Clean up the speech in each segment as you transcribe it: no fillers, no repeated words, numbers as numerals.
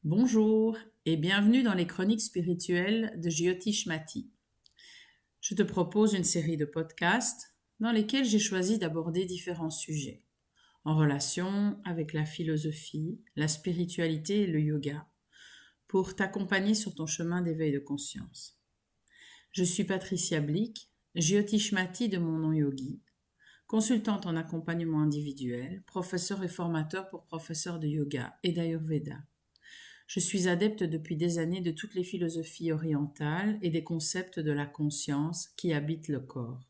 Bonjour et bienvenue dans les chroniques spirituelles de Jyotish Mati. Je te propose une série de podcasts dans lesquels j'ai choisi d'aborder différents sujets en relation avec la philosophie, la spiritualité et le yoga pour t'accompagner sur ton chemin d'éveil de conscience. Je suis Patricia Blick, Jyotish Mati de mon nom Yogi, consultante en accompagnement individuel, professeur et formateur pour professeurs de yoga et d'Ayurveda. Je suis adepte depuis des années de toutes les philosophies orientales et des concepts de la conscience qui habitent le corps.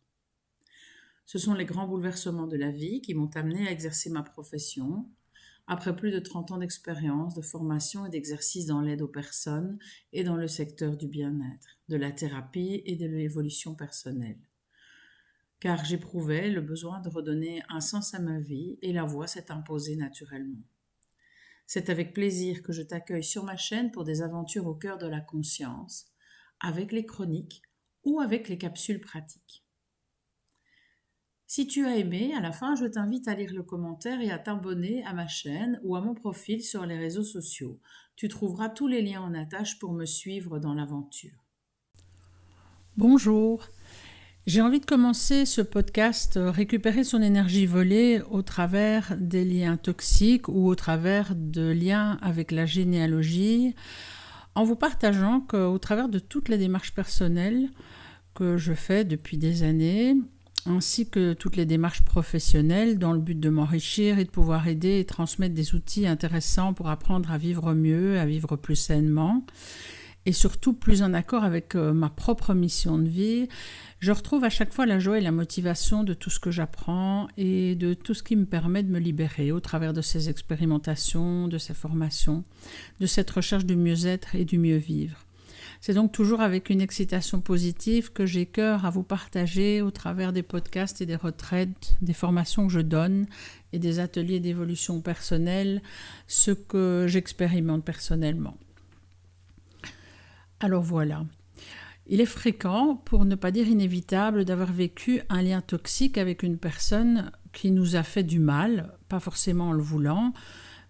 Ce sont les grands bouleversements de la vie qui m'ont amené à exercer ma profession, après plus de 30 ans d'expérience, de formation et d'exercice dans l'aide aux personnes et dans le secteur du bien-être, de la thérapie et de l'évolution personnelle. Car j'éprouvais le besoin de redonner un sens à ma vie et la voie s'est imposée naturellement. C'est avec plaisir que je t'accueille sur ma chaîne pour des aventures au cœur de la conscience, avec les chroniques ou avec les capsules pratiques. Si tu as aimé, à la fin, je t'invite à lire le commentaire et à t'abonner à ma chaîne ou à mon profil sur les réseaux sociaux. Tu trouveras tous les liens en attache pour me suivre dans l'aventure. Bonjour. J'ai envie de commencer ce podcast récupérer son énergie volée au travers des liens toxiques ou au travers de liens avec la généalogie, en vous partageant qu'au travers de toutes les démarches personnelles que je fais depuis des années, ainsi que toutes les démarches professionnelles dans le but de m'enrichir et de pouvoir aider et transmettre des outils intéressants pour apprendre à vivre mieux, à vivre plus sainement, et surtout plus en accord avec ma propre mission de vie, je retrouve à chaque fois la joie et la motivation de tout ce que j'apprends et de tout ce qui me permet de me libérer au travers de ces expérimentations, de ces formations, de cette recherche du mieux-être et du mieux-vivre. C'est donc toujours avec une excitation positive que j'ai cœur à vous partager au travers des podcasts et des retraites, des formations que je donne et des ateliers d'évolution personnelle, ce que j'expérimente personnellement. Alors voilà, il est fréquent, pour ne pas dire inévitable, d'avoir vécu un lien toxique avec une personne qui nous a fait du mal, pas forcément en le voulant,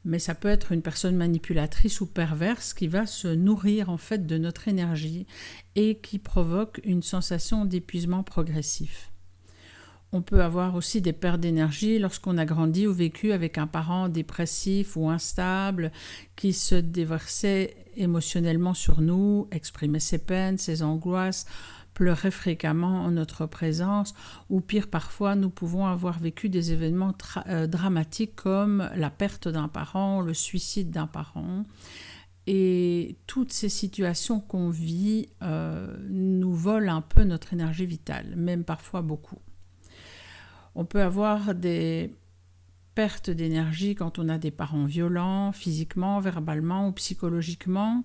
mais ça peut être une personne manipulatrice ou perverse qui va se nourrir en fait de notre énergie et qui provoque une sensation d'épuisement progressif. On peut avoir aussi des pertes d'énergie lorsqu'on a grandi ou vécu avec un parent dépressif ou instable qui se déversait émotionnellement sur nous, exprimait ses peines, ses angoisses, pleurait fréquemment en notre présence, ou pire parfois nous pouvons avoir vécu des événements dramatiques comme la perte d'un parent, le suicide d'un parent. Et toutes ces situations qu'on vit nous volent un peu notre énergie vitale, même parfois beaucoup. On peut avoir des pertes d'énergie quand on a des parents violents, physiquement, verbalement ou psychologiquement,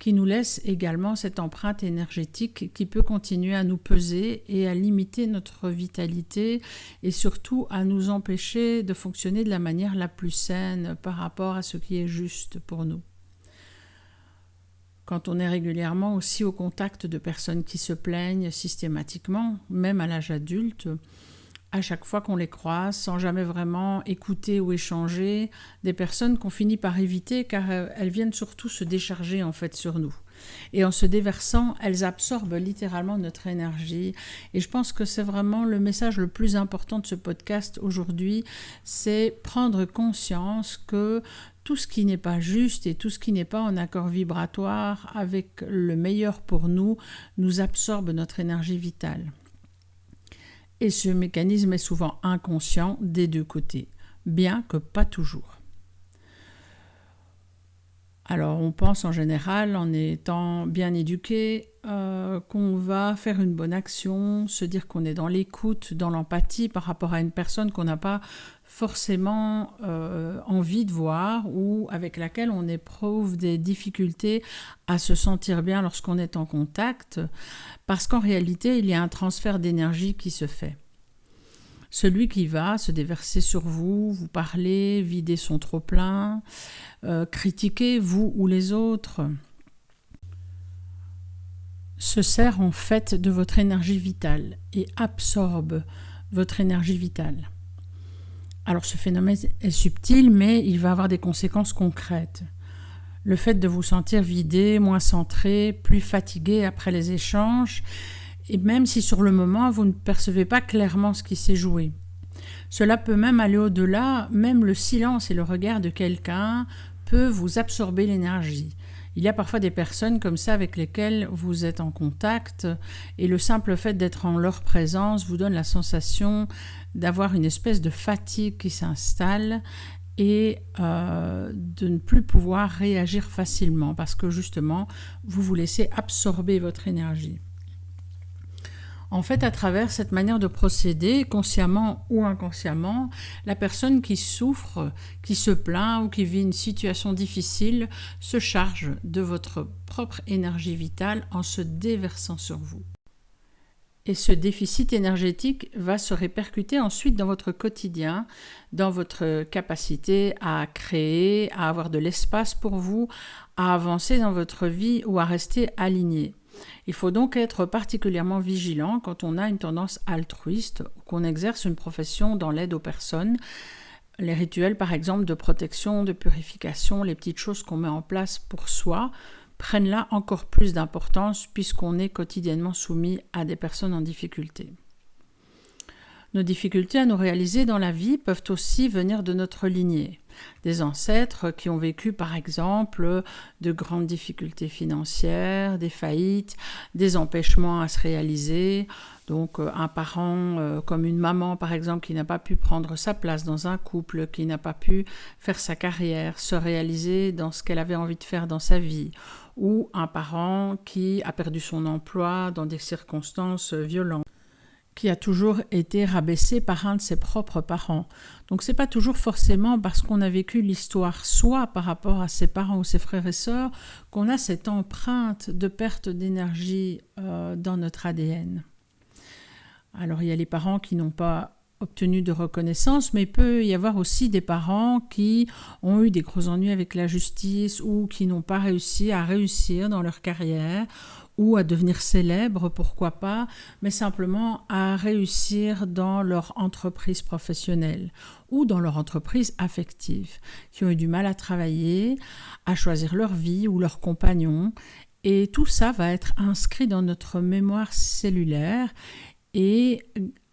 qui nous laissent également cette empreinte énergétique qui peut continuer à nous peser et à limiter notre vitalité et surtout à nous empêcher de fonctionner de la manière la plus saine par rapport à ce qui est juste pour nous. Quand on est régulièrement aussi au contact de personnes qui se plaignent systématiquement, même à l'âge adulte, à chaque fois qu'on les croise, sans jamais vraiment écouter ou échanger, des personnes qu'on finit par éviter car elles viennent surtout se décharger en fait sur nous. Et en se déversant, elles absorbent littéralement notre énergie. Et je pense que c'est vraiment le message le plus important de ce podcast aujourd'hui, c'est prendre conscience que tout ce qui n'est pas juste et tout ce qui n'est pas en accord vibratoire avec le meilleur pour nous, nous absorbe notre énergie vitale. Et ce mécanisme est souvent inconscient des deux côtés, bien que pas toujours. Alors on pense en général, en étant bien éduqué, qu'on va faire une bonne action, se dire qu'on est dans l'écoute, dans l'empathie par rapport à une personne qu'on n'a pas forcément envie de voir ou avec laquelle on éprouve des difficultés à se sentir bien lorsqu'on est en contact, parce qu'en réalité, il y a un transfert d'énergie qui se fait. Celui qui va se déverser sur vous, vous parler, vider son trop-plein, critiquer vous ou les autres, se sert en fait de votre énergie vitale et absorbe votre énergie vitale. Alors ce phénomène est subtil, mais il va avoir des conséquences concrètes. le fait de vous sentir vidé, moins centré, plus fatigué après les échanges, et même si sur le moment vous ne percevez pas clairement ce qui s'est joué. Cela peut même aller au-delà, même le silence et le regard de quelqu'un peut vous absorber l'énergie. Il y a parfois des personnes comme ça avec lesquelles vous êtes en contact et le simple fait d'être en leur présence vous donne la sensation d'avoir une espèce de fatigue qui s'installe et de ne plus pouvoir réagir facilement parce que justement vous vous laissez absorber votre énergie. En fait, à travers cette manière de procéder, consciemment ou inconsciemment, la personne qui souffre, qui se plaint ou qui vit une situation difficile se charge de votre propre énergie vitale en se déversant sur vous. Et ce déficit énergétique va se répercuter ensuite dans votre quotidien, dans votre capacité à créer, à avoir de l'espace pour vous, à avancer dans votre vie ou à rester aligné. Il faut donc être particulièrement vigilant quand on a une tendance altruiste ou qu'on exerce une profession dans l'aide aux personnes. Les rituels, par exemple, de protection, de purification, les petites choses qu'on met en place pour soi, prennent là encore plus d'importance puisqu'on est quotidiennement soumis à des personnes en difficulté. Nos difficultés à nous réaliser dans la vie peuvent aussi venir de notre lignée. Des ancêtres qui ont vécu par exemple de grandes difficultés financières, des faillites, des empêchements à se réaliser. Donc un parent comme une maman par exemple qui n'a pas pu prendre sa place dans un couple, qui n'a pas pu faire sa carrière, se réaliser dans ce qu'elle avait envie de faire dans sa vie. Ou un parent qui a perdu son emploi dans des circonstances violentes, qui a toujours été rabaissé par un de ses propres parents. Donc c'est pas toujours forcément parce qu'on a vécu l'histoire soi par rapport à ses parents ou ses frères et sœurs qu'on a cette empreinte de perte d'énergie dans notre ADN. Alors il y a les parents qui n'ont pas obtenu de reconnaissance, mais il peut y avoir aussi des parents qui ont eu des gros ennuis avec la justice ou qui n'ont pas réussi à réussir dans leur carrière ou à devenir célèbres, pourquoi pas, mais simplement à réussir dans leur entreprise professionnelle ou dans leur entreprise affective, qui ont eu du mal à travailler, à choisir leur vie ou leur compagnon. Et tout ça va être inscrit dans notre mémoire cellulaire et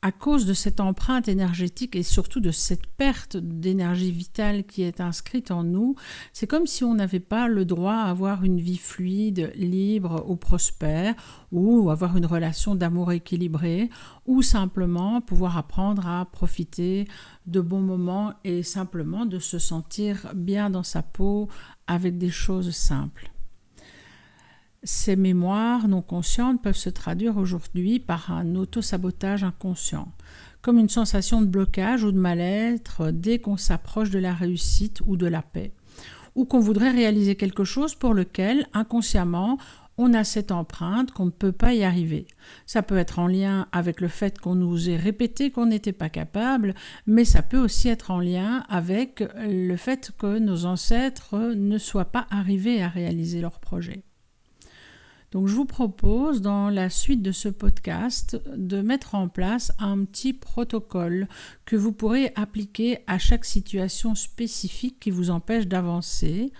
à cause de cette empreinte énergétique et surtout de cette perte d'énergie vitale qui est inscrite en nous, c'est comme si on n'avait pas le droit à avoir une vie fluide, libre ou prospère, ou avoir une relation d'amour équilibrée, ou simplement pouvoir apprendre à profiter de bons moments et simplement de se sentir bien dans sa peau avec des choses simples. Ces mémoires non conscientes peuvent se traduire aujourd'hui par un autosabotage inconscient, comme une sensation de blocage ou de mal-être dès qu'on s'approche de la réussite ou de la paix, ou qu'on voudrait réaliser quelque chose pour lequel, inconsciemment, on a cette empreinte qu'on ne peut pas y arriver. Ça peut être en lien avec le fait qu'on nous ait répété qu'on n'était pas capable, mais ça peut aussi être en lien avec le fait que nos ancêtres ne soient pas arrivés à réaliser leur projet. Donc je vous propose dans la suite de ce podcast de mettre en place un petit protocole que vous pourrez appliquer à chaque situation spécifique qui vous empêche d'avancer.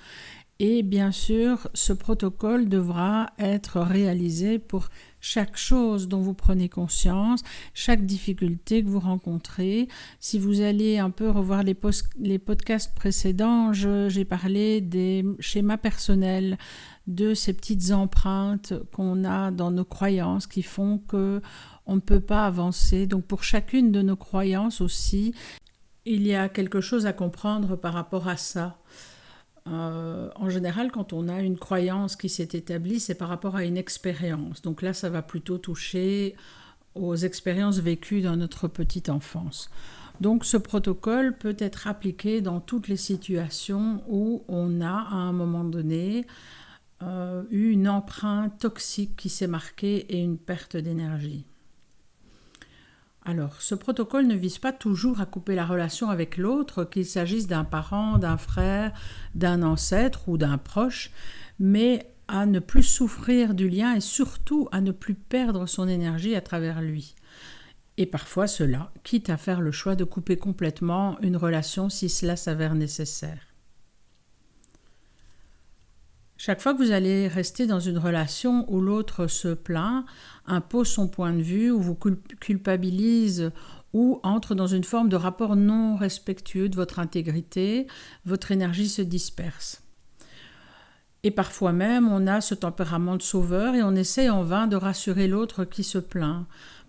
Et bien sûr, ce protocole devra être réalisé pour chaque chose dont vous prenez conscience, chaque difficulté que vous rencontrez. Si vous allez un peu revoir les podcasts précédents, j'ai parlé des schémas personnels, de ces petites empreintes qu'on a dans nos croyances qui font qu'on ne peut pas avancer. Donc pour chacune de nos croyances aussi, il y a quelque chose à comprendre par rapport à ça. En général, quand on a une croyance qui s'est établie, c'est par rapport à une expérience. Donc là, ça va plutôt toucher aux expériences vécues dans notre petite enfance. Donc ce protocole peut être appliqué dans toutes les situations où on a, à un moment donné, eu une empreinte toxique qui s'est marquée et une perte d'énergie. Alors, ce protocole ne vise pas toujours à couper la relation avec l'autre, qu'il s'agisse d'un parent, d'un frère, d'un ancêtre ou d'un proche, mais à ne plus souffrir du lien et surtout à ne plus perdre son énergie à travers lui. Et parfois cela, quitte à faire le choix de couper complètement une relation si cela s'avère nécessaire. Chaque fois que vous allez rester dans une relation où l'autre se plaint, impose son point de vue, ou vous culpabilise, ou entre dans une forme de rapport non respectueux de votre intégrité, votre énergie se disperse. Et parfois même, on a ce tempérament de sauveur et on essaie en vain de rassurer l'autre qui se plaint.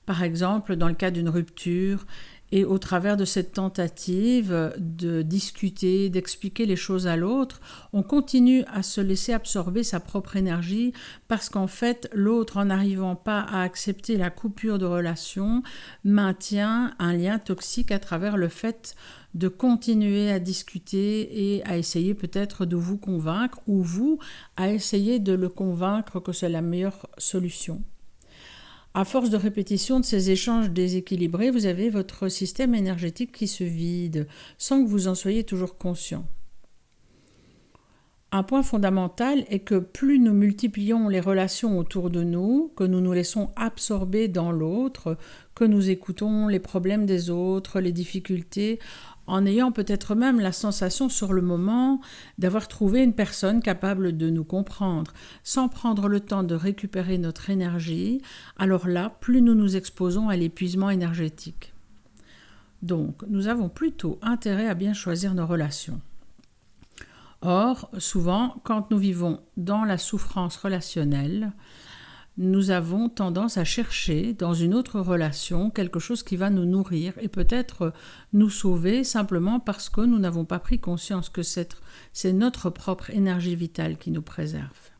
Par exemple, dans le cas d'une rupture, et au travers de cette tentative de discuter, d'expliquer les choses à l'autre, on continue à se laisser absorber sa propre énergie parce qu'en fait, l'autre, en n'arrivant pas à accepter la coupure de relation, maintient un lien toxique à travers le fait de continuer à discuter et à essayer peut-être de vous convaincre ou vous à essayer de le convaincre que c'est la meilleure solution. À force de répétition de ces échanges déséquilibrés, vous avez votre système énergétique qui se vide, sans que vous en soyez toujours conscient. Un point fondamental est que plus nous multiplions les relations autour de nous, que nous nous laissons absorber dans l'autre, que nous écoutons les problèmes des autres, les difficultés, en ayant peut-être même la sensation sur le moment d'avoir trouvé une personne capable de nous comprendre, sans prendre le temps de récupérer notre énergie, alors là, plus nous nous exposons à l'épuisement énergétique. Donc, nous avons plutôt intérêt à bien choisir nos relations. Or, souvent, quand nous vivons dans la souffrance relationnelle, nous avons tendance à chercher dans une autre relation quelque chose qui va nous nourrir et peut-être nous sauver simplement parce que nous n'avons pas pris conscience que c'est notre propre énergie vitale qui nous préserve.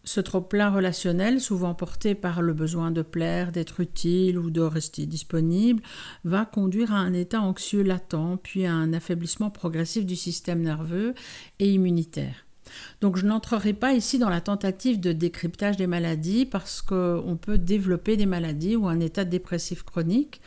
Ce trop-plein relationnel, souvent porté par le besoin de plaire, d'être utile ou de rester disponible, va conduire à un état anxieux latent, puis à un affaiblissement progressif du système nerveux et immunitaire. Donc je n'entrerai pas ici dans la tentative de décryptage des maladies parce qu'on peut développer des maladies ou un état dépressif chronique,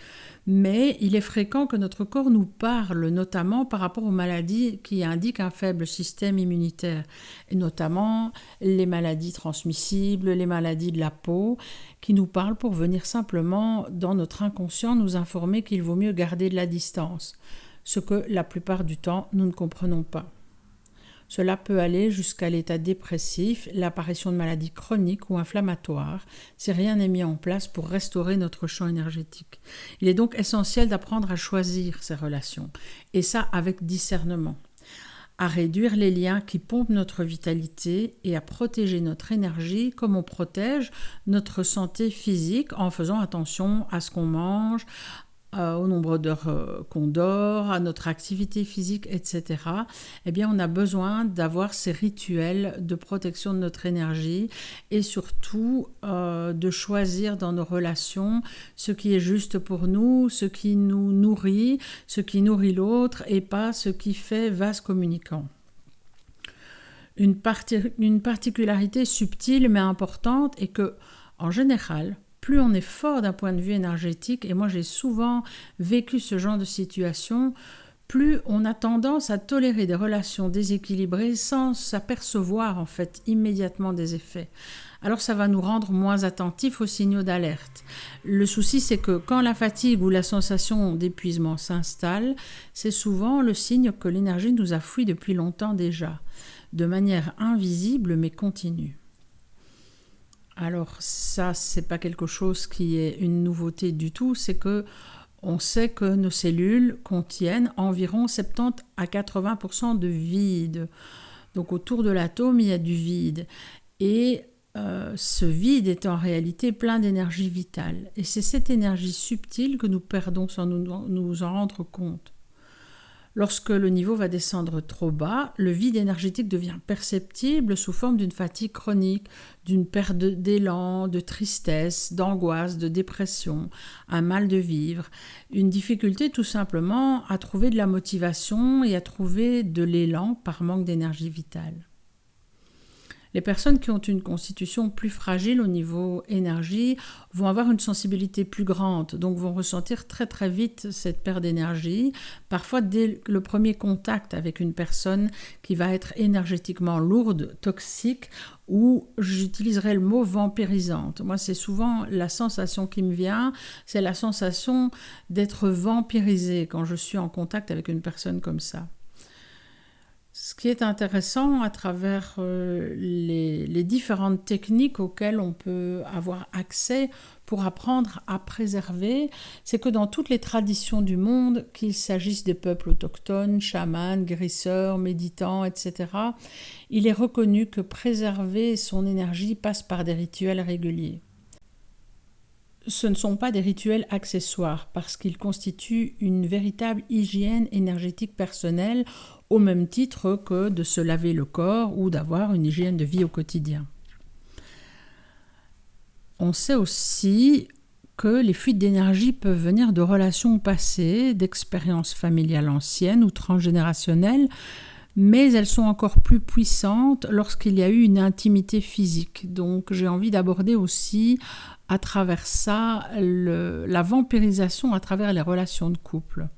mais il est fréquent que notre corps nous parle, notamment par rapport aux maladies qui indiquent un faible système immunitaire, et notamment les maladies transmissibles, les maladies de la peau, qui nous parlent pour venir simplement dans notre inconscient nous informer qu'il vaut mieux garder de la distance, ce que la plupart du temps nous ne comprenons pas. Cela peut aller jusqu'à l'état dépressif, l'apparition de maladies chroniques ou inflammatoires, si rien n'est mis en place pour restaurer notre champ énergétique. Il est donc essentiel d'apprendre à choisir ces relations, et ça avec discernement, à réduire les liens qui pompent notre vitalité et à protéger notre énergie comme on protège notre santé physique en faisant attention à ce qu'on mange, au nombre d'heures qu'on dort, à notre activité physique, etc., eh bien, on a besoin d'avoir ces rituels de protection de notre énergie et surtout de choisir dans nos relations ce qui est juste pour nous, ce qui nous nourrit, ce qui nourrit l'autre et pas ce qui fait vase communicant. Une particularité subtile mais importante est que, en général, plus on est fort d'un point de vue énergétique, et moi j'ai souvent vécu ce genre de situation, plus on a tendance à tolérer des relations déséquilibrées sans s'apercevoir en fait immédiatement des effets. Alors ça va nous rendre moins attentifs aux signaux d'alerte. Le souci c'est que quand la fatigue ou la sensation d'épuisement s'installe, c'est souvent le signe que l'énergie nous a fui depuis longtemps déjà, de manière invisible mais continue. Alors ça, c'est pas quelque chose qui est une nouveauté du tout, c'est que on sait que nos cellules contiennent environ 70 à 80% de vide. Donc autour de l'atome, il y a du vide. Et ce vide est en réalité plein d'énergie vitale. Et c'est cette énergie subtile que nous perdons sans nous en rendre compte. Lorsque le niveau va descendre trop bas, le vide énergétique devient perceptible sous forme d'une fatigue chronique, d'une perte d'élan, de tristesse, d'angoisse, de dépression, un mal de vivre, une difficulté tout simplement à trouver de la motivation et à trouver de l'élan par manque d'énergie vitale. Les personnes qui ont une constitution plus fragile au niveau énergie vont avoir une sensibilité plus grande, donc vont ressentir très très vite cette perte d'énergie, parfois dès le premier contact avec une personne qui va être énergétiquement lourde, toxique, ou j'utiliserai le mot vampirisante. Moi, c'est souvent la sensation qui me vient, c'est la sensation d'être vampirisée quand je suis en contact avec une personne comme ça. Ce qui est intéressant à travers les différentes techniques auxquelles on peut avoir accès pour apprendre à préserver, c'est que dans toutes les traditions du monde, qu'il s'agisse des peuples autochtones, chamans, guérisseurs, méditants, etc., il est reconnu que préserver son énergie passe par des rituels réguliers. Ce ne sont pas des rituels accessoires parce qu'ils constituent une véritable hygiène énergétique personnelle au même titre que de se laver le corps ou d'avoir une hygiène de vie au quotidien. On sait aussi que les fuites d'énergie peuvent venir de relations passées, d'expériences familiales anciennes ou transgénérationnelles, mais elles sont encore plus puissantes lorsqu'il y a eu une intimité physique. Donc j'ai envie d'aborder aussi à travers ça la vampirisation à travers les relations de couple.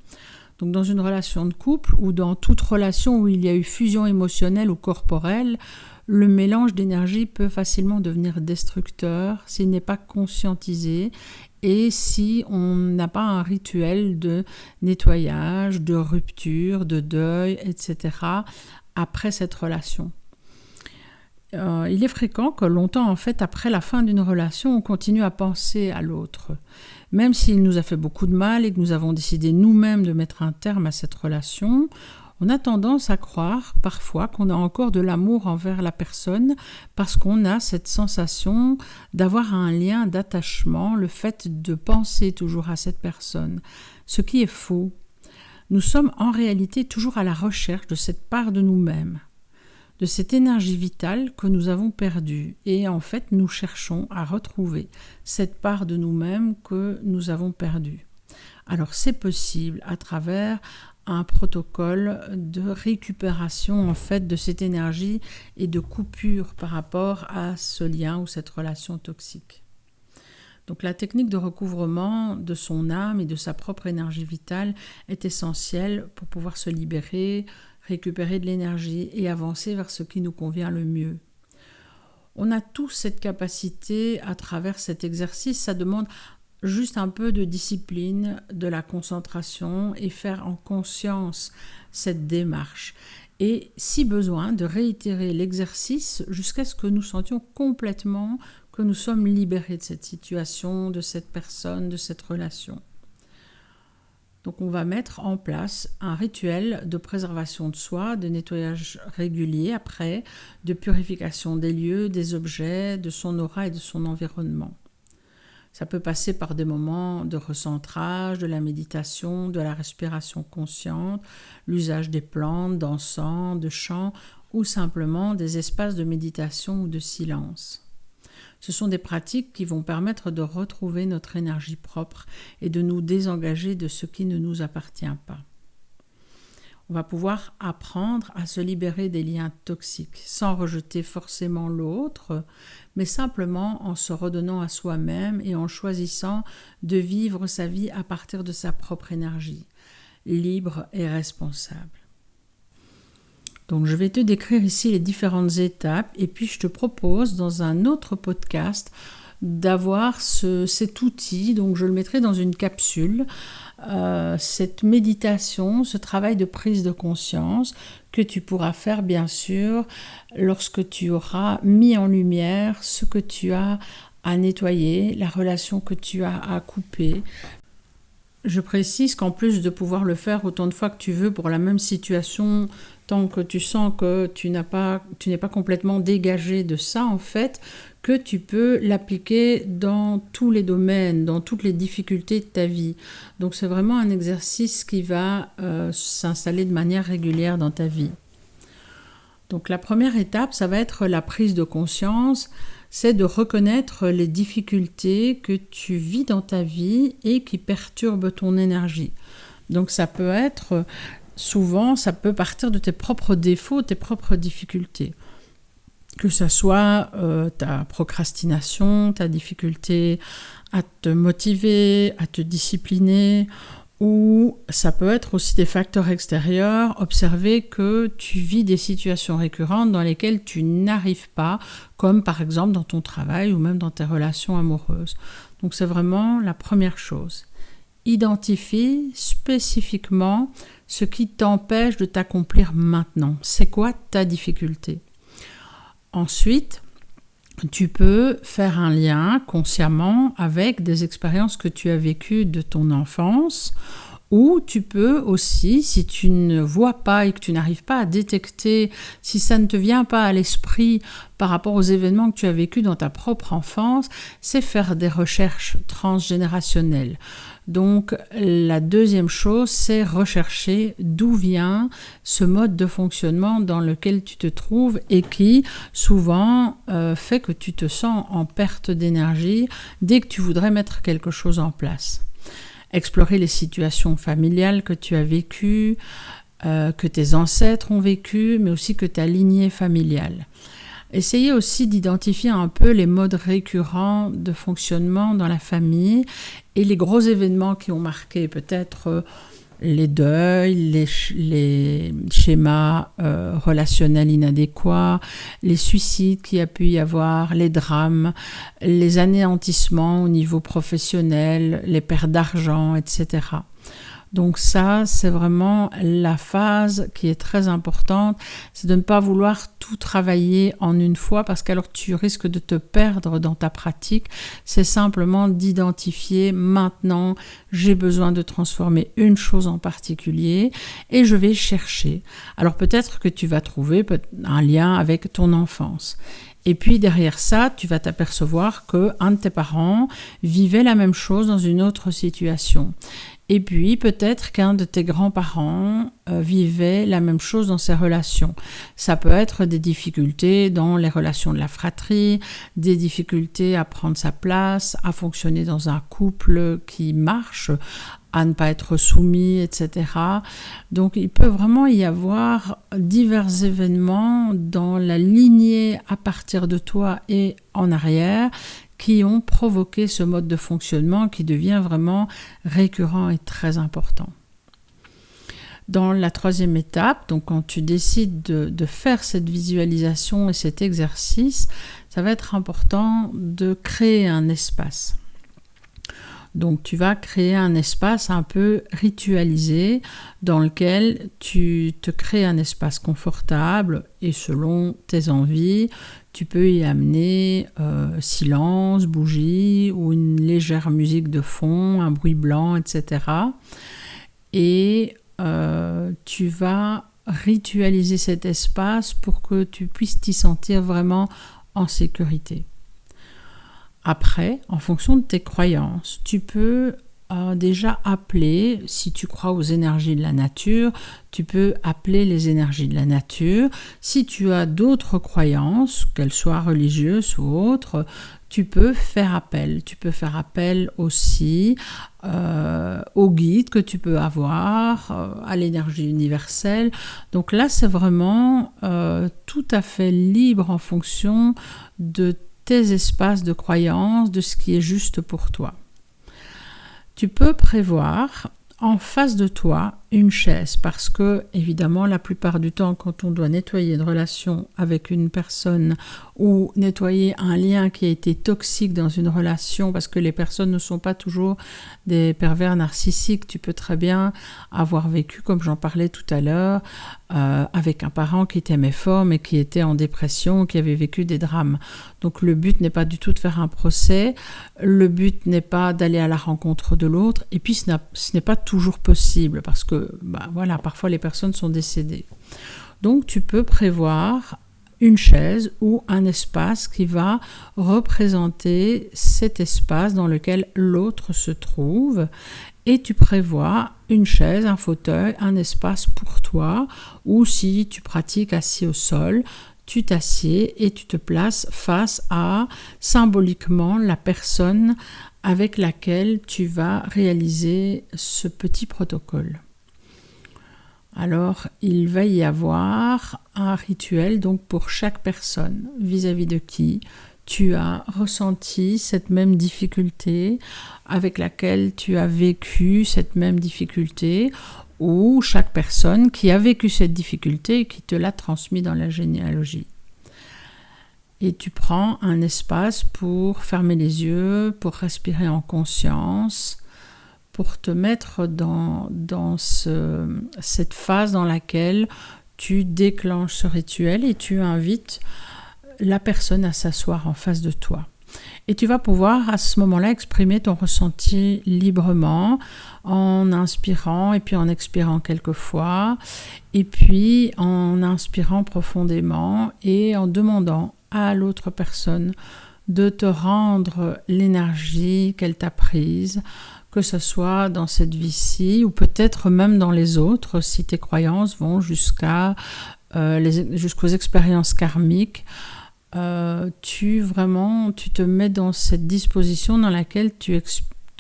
Donc dans une relation de couple ou dans toute relation où il y a eu fusion émotionnelle ou corporelle, le mélange d'énergie peut facilement devenir destructeur s'il n'est pas conscientisé et si on n'a pas un rituel de nettoyage, de rupture, de deuil, etc. après cette relation. Il est fréquent que longtemps, en fait, après la fin d'une relation, on continue à penser à l'autre. Même s'il nous a fait beaucoup de mal et que nous avons décidé nous-mêmes de mettre un terme à cette relation, on a tendance à croire parfois qu'on a encore de l'amour envers la personne parce qu'on a cette sensation d'avoir un lien d'attachement, le fait de penser toujours à cette personne, ce qui est faux. Nous sommes en réalité toujours à la recherche de cette part de nous-mêmes, de cette énergie vitale que nous avons perdue. Et en fait, nous cherchons à retrouver cette part de nous-mêmes que nous avons perdue. Alors, c'est possible à travers un protocole de récupération en fait de cette énergie et de coupure par rapport à ce lien ou cette relation toxique. Donc la technique de recouvrement de son âme et de sa propre énergie vitale est essentielle pour pouvoir se libérer, récupérer de l'énergie et avancer vers ce qui nous convient le mieux. On a tous cette capacité à travers cet exercice, ça demande juste un peu de discipline, de la concentration et faire en conscience cette démarche. Et si besoin, de réitérer l'exercice jusqu'à ce que nous sentions complètement que nous sommes libérés de cette situation, de cette personne, de cette relation. Donc on va mettre en place un rituel de préservation de soi, de nettoyage régulier après, de purification des lieux, des objets, de son aura et de son environnement. Ça peut passer par des moments de recentrage, de la méditation, de la respiration consciente, l'usage des plantes, d'encens, de chants ou simplement des espaces de méditation ou de silence. Ce sont des pratiques qui vont permettre de retrouver notre énergie propre et de nous désengager de ce qui ne nous appartient pas. On va pouvoir apprendre à se libérer des liens toxiques sans rejeter forcément l'autre, mais simplement en se redonnant à soi-même et en choisissant de vivre sa vie à partir de sa propre énergie, libre et responsable. Donc je vais te décrire ici les différentes étapes et puis je te propose dans un autre podcast d'avoir cet outil, donc je le mettrai dans une capsule, cette méditation, ce travail de prise de conscience que tu pourras faire bien sûr lorsque tu auras mis en lumière ce que tu as à nettoyer, la relation que tu as à couper. Je précise qu'en plus de pouvoir le faire autant de fois que tu veux pour la même situation, tant que tu sens que tu n'es pas complètement dégagé de ça en fait, que tu peux l'appliquer dans tous les domaines, dans toutes les difficultés de ta vie. Donc c'est vraiment un exercice qui va s'installer de manière régulière dans ta vie. Donc la première étape, ça va être la prise de conscience, c'est de reconnaître les difficultés que tu vis dans ta vie et qui perturbent ton énergie. Donc ça peut être, souvent, ça peut partir de tes propres défauts, tes propres difficultés. Que ce soit ta procrastination, ta difficulté à te motiver, à te discipliner, ou ça peut être aussi des facteurs extérieurs, observer que tu vis des situations récurrentes dans lesquelles tu n'arrives pas, comme par exemple dans ton travail ou même dans tes relations amoureuses. Donc c'est vraiment la première chose. Identifie spécifiquement ce qui t'empêche de t'accomplir maintenant. C'est quoi ta difficulté? Ensuite, tu peux faire un lien consciemment avec des expériences que tu as vécues de ton enfance, ou tu peux aussi, si tu ne vois pas et que tu n'arrives pas à détecter, si ça ne te vient pas à l'esprit par rapport aux événements que tu as vécus dans ta propre enfance, c'est faire des recherches transgénérationnelles. Donc la deuxième chose, c'est rechercher d'où vient ce mode de fonctionnement dans lequel tu te trouves et qui souvent fait que tu te sens en perte d'énergie dès que tu voudrais mettre quelque chose en place. Explorer les situations familiales que tu as vécues, que tes ancêtres ont vécues, mais aussi que ta lignée familiale. Essayez aussi d'identifier un peu les modes récurrents de fonctionnement dans la famille et les gros événements qui ont marqué, peut-être les deuils, les schémas relationnels inadéquats, les suicides qu'il y a pu y avoir, les drames, les anéantissements au niveau professionnel, les pertes d'argent, etc. Donc ça, c'est vraiment la phase qui est très importante, c'est de ne pas vouloir tout travailler en une fois parce qu'alors tu risques de te perdre dans ta pratique. C'est simplement d'identifier maintenant, j'ai besoin de transformer une chose en particulier et je vais chercher. Alors peut-être que tu vas trouver un lien avec ton enfance. Et puis derrière ça, tu vas t'apercevoir qu'un de tes parents vivait la même chose dans une autre situation. Et puis peut-être qu'un de tes grands-parents vivait la même chose dans ses relations. Ça peut être des difficultés dans les relations de la fratrie, des difficultés à prendre sa place, à fonctionner dans un couple qui marche, à ne pas être soumis, etc. Donc il peut vraiment y avoir divers événements dans la lignée à partir de toi et en arrière qui ont provoqué ce mode de fonctionnement qui devient vraiment récurrent et très important. Dans la troisième étape, donc quand tu décides de faire cette visualisation et cet exercice, ça va être important de créer un espace. Donc tu vas créer un espace un peu ritualisé dans lequel tu te crées un espace confortable et selon tes envies, tu peux y amener silence, bougie ou une légère musique de fond, un bruit blanc, etc. Et tu vas ritualiser cet espace pour que tu puisses t'y sentir vraiment en sécurité. Après, en fonction de tes croyances, tu peux déjà appeler, si tu crois aux énergies de la nature, tu peux appeler les énergies de la nature. Si tu as d'autres croyances, qu'elles soient religieuses ou autres, tu peux faire appel. Tu peux faire appel aussi au guide que tu peux avoir, à l'énergie universelle. Donc là, c'est vraiment tout à fait libre en fonction de tes espaces de croyance, de ce qui est juste pour toi. Tu peux prévoir en face de toi une chaise parce que, évidemment, la plupart du temps, quand on doit nettoyer une relation avec une personne ou nettoyer un lien qui a été toxique dans une relation, parce que les personnes ne sont pas toujours des pervers narcissiques, tu peux très bien avoir vécu, comme j'en parlais tout à l'heure, avec un parent qui t'aimait fort mais qui était en dépression, qui avait vécu des drames. Donc le but n'est pas du tout de faire un procès, le but n'est pas d'aller à la rencontre de l'autre, et puis ce n'est pas toujours possible parce que voilà, parfois les personnes sont décédées. Donc tu peux prévoir une chaise ou un espace qui va représenter cet espace dans lequel l'autre se trouve, et tu prévois une chaise, un fauteuil, un espace pour toi, ou si tu pratiques assis au sol, tu t'assieds et tu te places face à symboliquement la personne avec laquelle tu vas réaliser ce petit protocole. Alors, il va y avoir un rituel donc pour chaque personne vis-à-vis de qui tu as ressenti cette même difficulté, avec laquelle tu as vécu cette même difficulté, ou chaque personne qui a vécu cette difficulté et qui te l'a transmis dans la généalogie. Et tu prends un espace pour fermer les yeux, pour respirer en conscience, pour te mettre dans cette phase dans laquelle tu déclenches ce rituel et tu invites la personne à s'asseoir en face de toi. Et tu vas pouvoir à ce moment-là exprimer ton ressenti librement en inspirant et puis en expirant quelques fois et puis en inspirant profondément et en demandant à l'autre personne de te rendre l'énergie qu'elle t'a prise, que ce soit dans cette vie-ci ou peut-être même dans les autres si tes croyances vont jusqu'aux expériences karmiques. Tu te mets dans cette disposition dans laquelle tu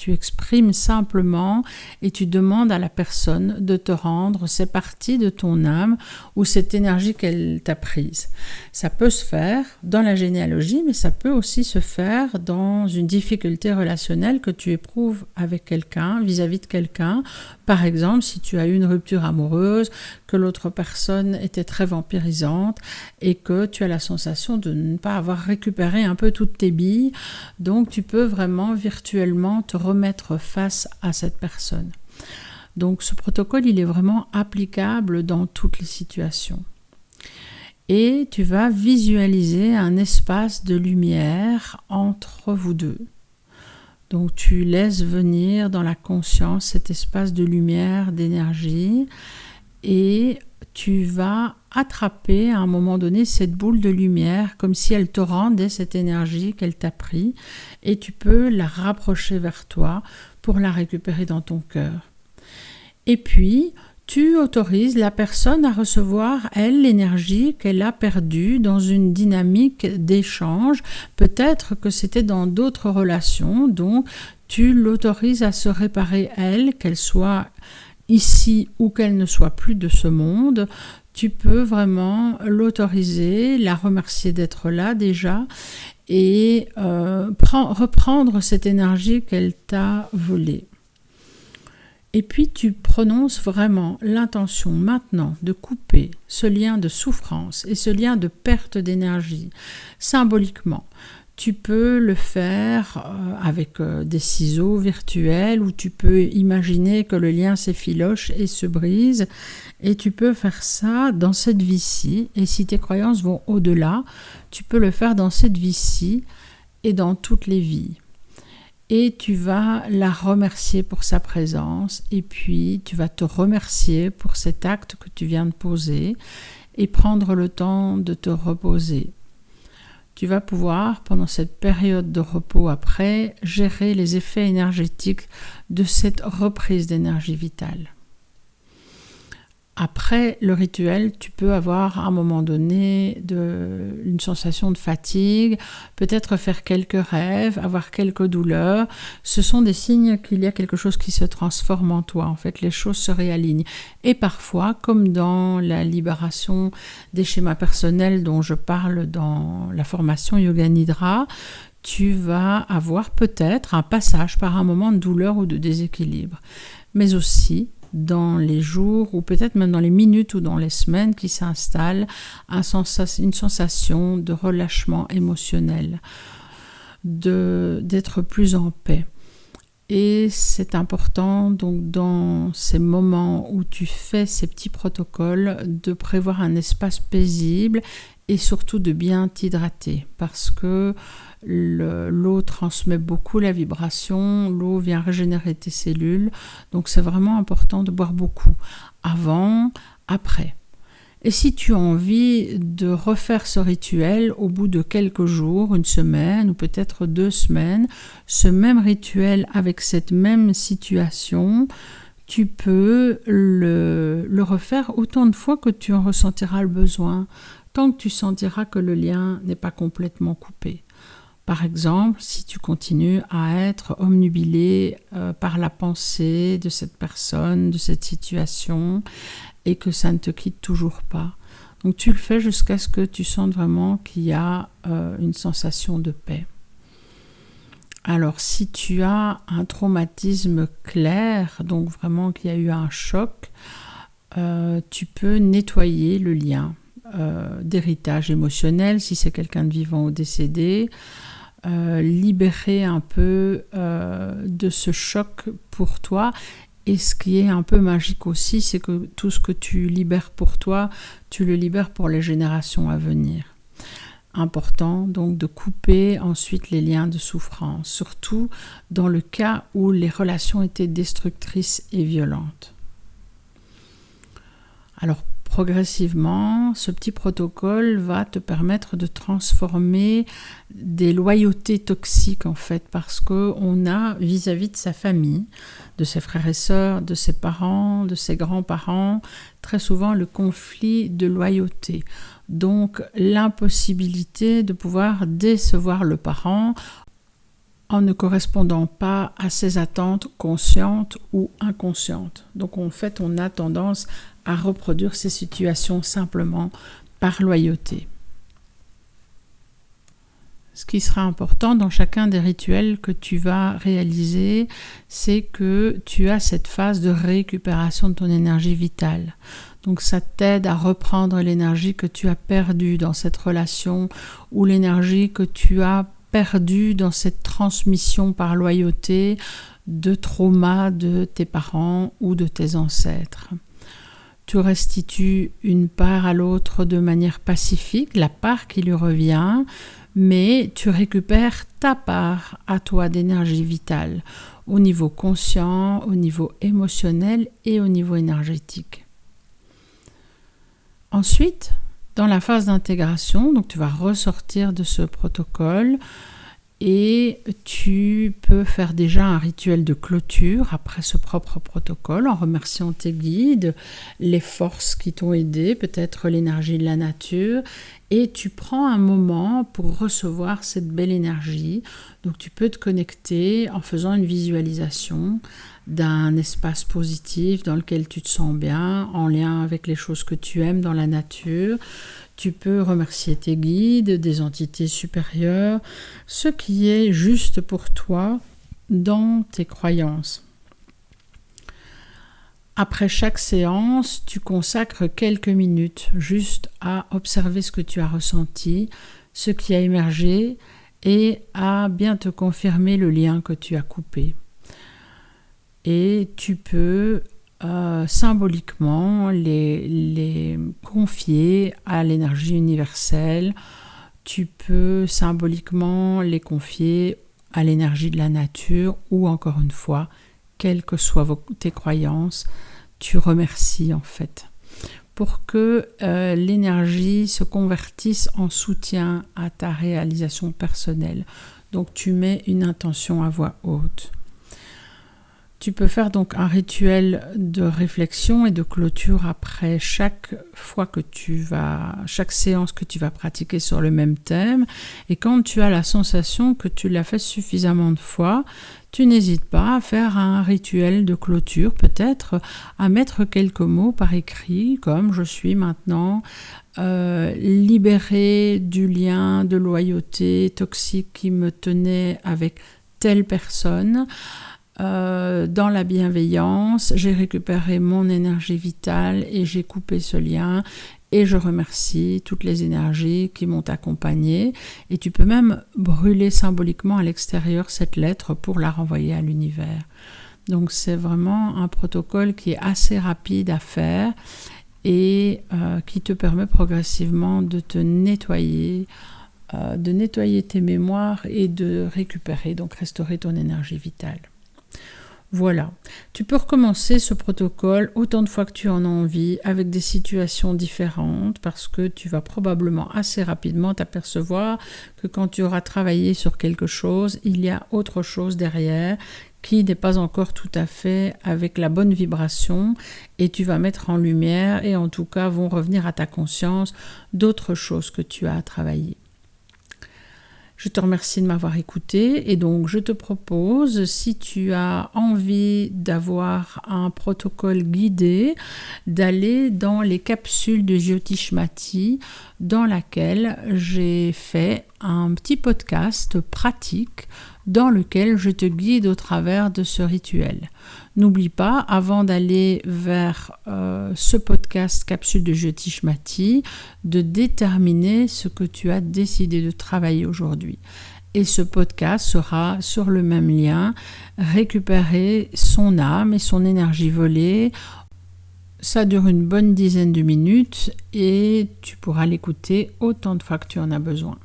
exprimes simplement et tu demandes à la personne de te rendre ces parties de ton âme ou cette énergie qu'elle t'a prise. Ça peut se faire dans la généalogie, mais ça peut aussi se faire dans une difficulté relationnelle que tu éprouves avec quelqu'un, vis-à-vis de quelqu'un. Par exemple, si tu as eu une rupture amoureuse, que l'autre personne était très vampirisante et que tu as la sensation de ne pas avoir récupéré un peu toutes tes billes, donc tu peux vraiment virtuellement te remettre face à cette personne. Donc ce protocole, il est vraiment applicable dans toutes les situations. Et tu vas visualiser un espace de lumière entre vous deux. Donc tu laisses venir dans la conscience cet espace de lumière, d'énergie, et tu vas attraper à un moment donné cette boule de lumière comme si elle te rendait cette énergie qu'elle t'a pris, et tu peux la rapprocher vers toi pour la récupérer dans ton cœur. Et puis tu autorises la personne à recevoir, elle, l'énergie qu'elle a perdue dans une dynamique d'échange. Peut-être que c'était dans d'autres relations, donc tu l'autorises à se réparer, elle, qu'elle soit ici ou qu'elle ne soit plus de ce monde. Tu peux vraiment l'autoriser, la remercier d'être là déjà et reprendre cette énergie qu'elle t'a volée. Et puis tu prononces vraiment l'intention maintenant de couper ce lien de souffrance et ce lien de perte d'énergie symboliquement. Tu peux le faire avec des ciseaux virtuels ou tu peux imaginer que le lien s'effiloche et se brise, et tu peux faire ça dans cette vie-ci. Et si tes croyances vont au-delà, tu peux le faire dans cette vie-ci et dans toutes les vies. Et tu vas la remercier pour sa présence, et puis tu vas te remercier pour cet acte que tu viens de poser et prendre le temps de te reposer. Tu vas pouvoir, pendant cette période de repos après, gérer les effets énergétiques de cette reprise d'énergie vitale. Après le rituel, tu peux avoir à un moment donné une sensation de fatigue, peut-être faire quelques rêves, avoir quelques douleurs. Ce sont des signes qu'il y a quelque chose qui se transforme en toi. En fait, les choses se réalignent. Et parfois, comme dans la libération des schémas personnels dont je parle dans la formation Yoga Nidra, tu vas avoir peut-être un passage par un moment de douleur ou de déséquilibre. Mais aussi, dans les jours ou peut-être même dans les minutes ou dans les semaines qui s'installent, une sensation de relâchement émotionnel, d'être plus en paix. Et c'est important donc dans ces moments où tu fais ces petits protocoles de prévoir un espace paisible et surtout de bien t'hydrater parce que l'eau transmet beaucoup la vibration, l'eau vient régénérer tes cellules, donc c'est vraiment important de boire beaucoup, avant, après. Et si tu as envie de refaire ce rituel au bout de quelques jours, une semaine ou peut-être 2 semaines, ce même rituel avec cette même situation, tu peux le refaire autant de fois que tu en ressentiras le besoin, tant que tu sentiras que le lien n'est pas complètement coupé. Par exemple, si tu continues à être omnubilé par la pensée de cette personne, de cette situation, et que ça ne te quitte toujours pas. Donc tu le fais jusqu'à ce que tu sentes vraiment qu'il y a une sensation de paix. Alors si tu as un traumatisme clair, donc vraiment qu'il y a eu un choc, tu peux nettoyer le lien d'héritage émotionnel si c'est quelqu'un de vivant ou décédé. libérer un peu de ce choc pour toi. Et ce qui est un peu magique aussi, c'est que tout ce que tu libères pour toi, tu le libères pour les générations à venir. Important donc de couper ensuite les liens de souffrance, surtout dans le cas où les relations étaient destructrices et violentes. Alors progressivement, ce petit protocole va te permettre de transformer des loyautés toxiques en fait, parce qu'on a vis-à-vis de sa famille, de ses frères et sœurs, de ses parents, de ses grands-parents, très souvent le conflit de loyauté. Donc l'impossibilité de pouvoir décevoir le parent en ne correspondant pas à ses attentes conscientes ou inconscientes. Donc en fait, on a tendance à reproduire ces situations simplement par loyauté. Ce qui sera important dans chacun des rituels que tu vas réaliser, c'est que tu as cette phase de récupération de ton énergie vitale. Donc ça t'aide à reprendre l'énergie que tu as perdue dans cette relation ou l'énergie que tu as perdue dans cette transmission par loyauté de trauma de tes parents ou de tes ancêtres. Tu restitues une part à l'autre de manière pacifique, la part qui lui revient, mais tu récupères ta part à toi d'énergie vitale, au niveau conscient, au niveau émotionnel et au niveau énergétique. Ensuite, dans la phase d'intégration, donc tu vas ressortir de ce protocole et tu peux faire déjà un rituel de clôture après ce propre protocole en remerciant tes guides, les forces qui t'ont aidé, peut-être l'énergie de la nature, et tu prends un moment pour recevoir cette belle énergie. Donc tu peux te connecter en faisant une visualisation d'un espace positif dans lequel tu te sens bien, en lien avec les choses que tu aimes dans la nature. Tu peux remercier tes guides, des entités supérieures, ce qui est juste pour toi dans tes croyances. Après chaque séance, tu consacres quelques minutes juste à observer ce que tu as ressenti, ce qui a émergé et à bien te confirmer le lien que tu as coupé. Et tu peux symboliquement les confier à l'énergie universelle. Tu peux symboliquement les confier à l'énergie de la nature ou encore une fois, quelles que soient tes croyances, tu remercies en fait pour que l'énergie se convertisse en soutien à ta réalisation personnelle. Donc tu mets une intention à voix haute. Tu peux faire donc un rituel de réflexion et de clôture après chaque séance que tu vas pratiquer sur le même thème. Et quand tu as la sensation que tu l'as fait suffisamment de fois, tu n'hésites pas à faire un rituel de clôture, peut-être à mettre quelques mots par écrit, comme « je suis maintenant libéré du lien de loyauté toxique qui me tenait avec telle personne ». Dans la bienveillance, j'ai récupéré mon énergie vitale et j'ai coupé ce lien et je remercie toutes les énergies qui m'ont accompagnée. Et tu peux même brûler symboliquement à l'extérieur cette lettre pour la renvoyer à l'univers. Donc c'est vraiment un protocole qui est assez rapide à faire et qui te permet progressivement de te nettoyer, tes mémoires et de récupérer, donc restaurer ton énergie vitale. Voilà, tu peux recommencer ce protocole autant de fois que tu en as envie avec des situations différentes parce que tu vas probablement assez rapidement t'apercevoir que quand tu auras travaillé sur quelque chose, il y a autre chose derrière qui n'est pas encore tout à fait avec la bonne vibration et tu vas mettre en lumière et en tout cas vont revenir à ta conscience d'autres choses que tu as à travailler. Je te remercie de m'avoir écouté et donc je te propose, si tu as envie d'avoir un protocole guidé, d'aller dans les capsules de Jyotishmati dans laquelle j'ai fait un petit podcast pratique dans lequel je te guide au travers de ce rituel. N'oublie pas, avant d'aller vers ce podcast capsule de Jyotishmati, de déterminer ce que tu as décidé de travailler aujourd'hui. et ce podcast sera sur le même lien, récupérer son âme et son énergie volée. Ça dure une bonne dizaine de minutes et tu pourras l'écouter autant de fois que tu en as besoin.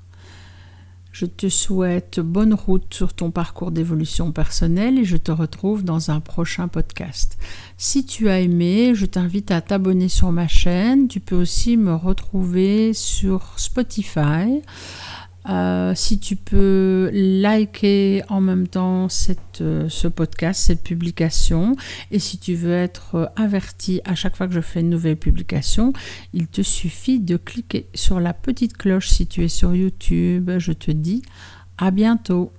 Je te souhaite bonne route sur ton parcours d'évolution personnelle et je te retrouve dans un prochain podcast. Si tu as aimé, je t'invite à t'abonner sur ma chaîne. Tu peux aussi me retrouver sur Spotify. Si tu peux liker en même temps ce podcast, cette publication, et si tu veux être averti à chaque fois que je fais une nouvelle publication, il te suffit de cliquer sur la petite cloche si tu es sur YouTube. Je te dis à bientôt.